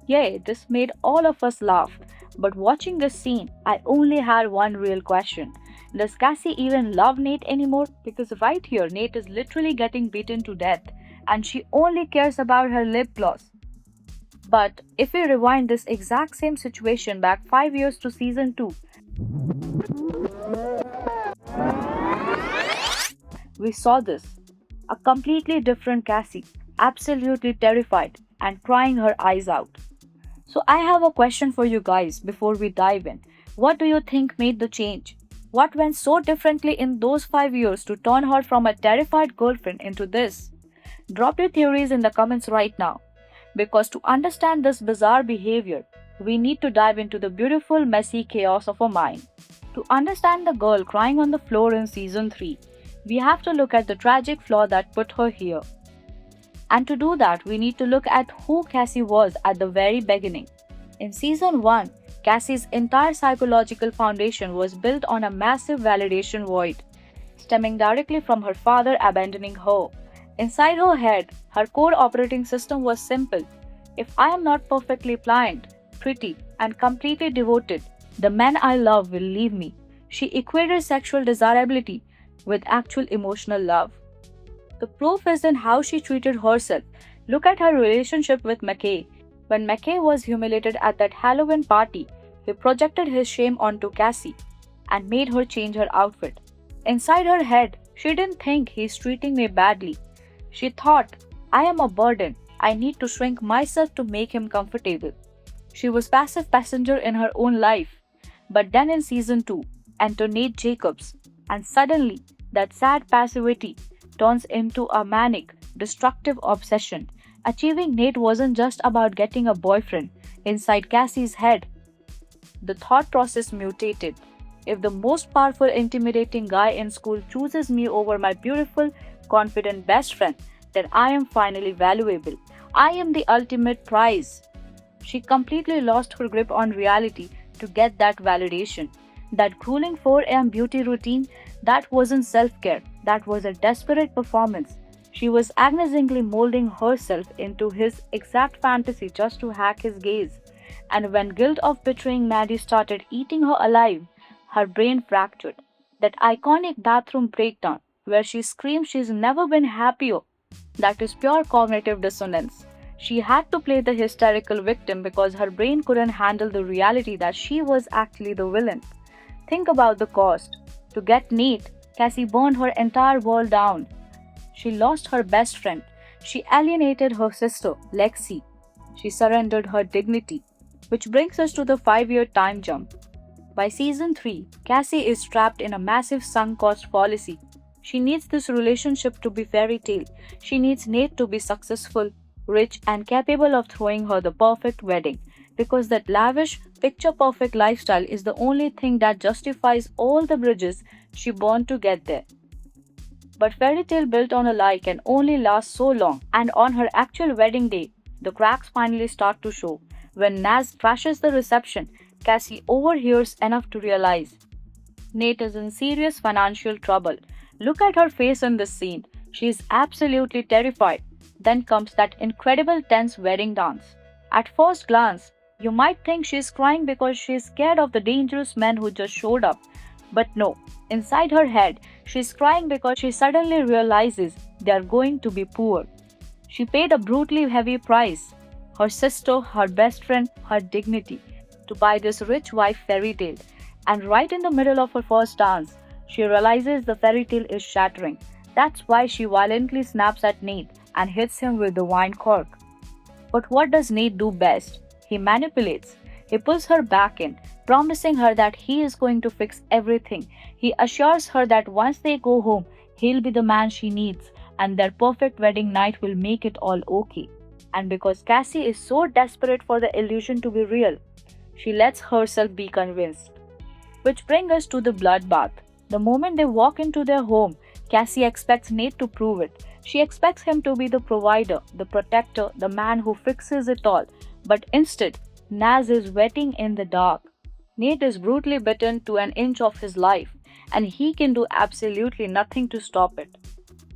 Yay, this made all of us laugh. But watching this scene, I only had one real question. Does Cassie even love Nate anymore? Because right here, Nate is literally getting beaten to death, and she only cares about her lip gloss. But if we rewind this exact same situation back 5 years to season 2, we saw this. A completely different Cassie, absolutely terrified and crying her eyes out. So, I have a question for you guys before we dive in. What do you think made the change? What went so differently in those 5 years to turn her from a terrified girlfriend into this? Drop your theories in the comments right now. Because to understand this bizarre behavior, we need to dive into the beautiful, messy chaos of her mind. To understand the girl crying on the floor in season 3, we have to look at the tragic flaw that put her here. And to do that, we need to look at who Cassie was at the very beginning. In season 1, Cassie's entire psychological foundation was built on a massive validation void, stemming directly from her father abandoning her. Inside her head, her core operating system was simple. If I am not perfectly pliant, pretty, and completely devoted, the man I love will leave me. She equated sexual desirability with actual emotional love. The proof is in how she treated herself. Look at her relationship with McKay. When McKay was humiliated at that Halloween party, he projected his shame onto Cassie and made her change her outfit. Inside her head, she didn't think he's treating me badly. She thought, I am a burden. I need to shrink myself to make him comfortable. She was passive passenger in her own life. But then in season 2, enter Nate Jacobs, and suddenly that sad passivity turns into a manic, destructive obsession. Achieving Nate wasn't just about getting a boyfriend. Inside Cassie's head, the thought process mutated. If the most powerful, intimidating guy in school chooses me over my beautiful, confident best friend, then I am finally valuable. I am the ultimate prize. She completely lost her grip on reality to get that validation. That grueling 4 a.m. beauty routine, that wasn't self care, that was a desperate performance. She was agonizingly molding herself into his exact fantasy just to hack his gaze. And when guilt of betraying Maddie started eating her alive, her brain fractured. That iconic bathroom breakdown, where she screams she's never been happier, that is pure cognitive dissonance. She had to play the hysterical victim because her brain couldn't handle the reality that she was actually the villain. Think about the cost. To get Nate, Cassie burned her entire world down. She lost her best friend. She alienated her sister, Lexi. She surrendered her dignity. Which brings us to the 5 year time jump. By season 3, Cassie is trapped in a massive sunk cost fallacy. She needs this relationship to be fairy tale. She needs Nate to be successful, rich, and capable of throwing her the perfect wedding. Because that lavish, picture perfect lifestyle is the only thing that justifies all the bridges she burned to get there. But fairy tale built on a lie can only last so long, and on her actual wedding day, the cracks finally start to show. When Naz crashes the reception, Cassie overhears enough to realize Nate is in serious financial trouble. Look at her face in this scene. She is absolutely terrified. Then comes that incredible tense wedding dance. At first glance, you might think she is crying because she is scared of the dangerous men who just showed up. But no, inside her head, she is crying because she suddenly realizes they are going to be poor. She paid a brutally heavy price, her sister, her best friend, her dignity, to buy this rich wife fairy tale. And right in the middle of her first dance, she realizes the fairy tale is shattering. That's why she violently snaps at Nate and hits him with the wine cork. But what does Nate do best? He manipulates. He pulls her back in, promising her that he is going to fix everything. He assures her that once they go home, he'll be the man she needs, and their perfect wedding night will make it all okay. And because Cassie is so desperate for the illusion to be real, she lets herself be convinced. Which brings us to the bloodbath. The moment they walk into their home, Cassie expects Nate to prove it. She expects him to be the provider, the protector, the man who fixes it all. But instead, Naz is waiting in the dark. Nate is brutally bitten to an inch of his life, and he can do absolutely nothing to stop it.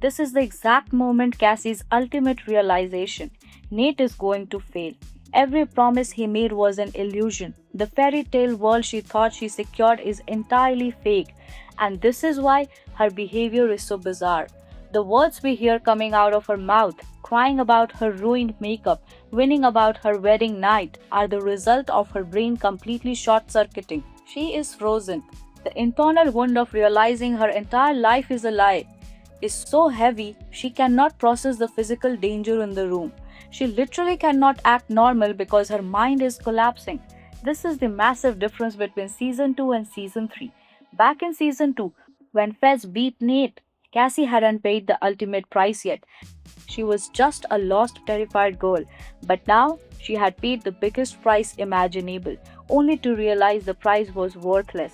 This is the exact moment Cassie's ultimate realization. Nate is going to fail. Every promise he made was an illusion. The fairy tale world she thought she secured is entirely fake, and this is why her behavior is so bizarre. The words we hear coming out of her mouth, crying about her ruined makeup, winning about her wedding night, are the result of her brain completely short circuiting. She is frozen. The internal wound of realizing her entire life is a lie is so heavy she cannot process the physical danger in the room. She literally cannot act normal because her mind is collapsing. This is the massive difference between season 2 and season 3. Back in season 2, when Fez beat Nate, Cassie hadn't paid the ultimate price yet. She was just a lost, terrified girl. But now she had paid the biggest price imaginable, only to realize the price was worthless.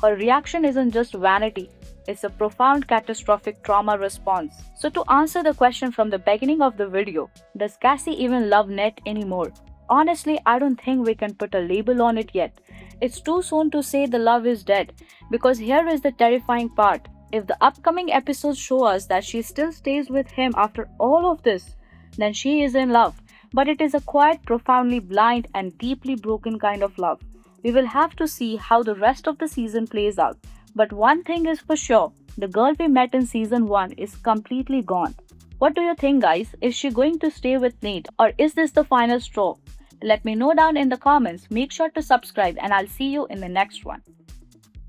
Her reaction isn't just vanity, it's a profound catastrophic trauma response. So, to answer the question from the beginning of the video, does Cassie even love Ned anymore? Honestly, I don't think we can put a label on it yet. It's too soon to say the love is dead, because here is the terrifying part. If the upcoming episodes show us that she still stays with him after all of this, then she is in love. But it is a quiet, profoundly blind, and deeply broken kind of love. We will have to see how the rest of the season plays out. But one thing is for sure, the girl we met in season 1 is completely gone. What do you think, guys? Is she going to stay with Nate, or is this the final straw? Let me know down in the comments. Make sure to subscribe, and I'll see you in the next one.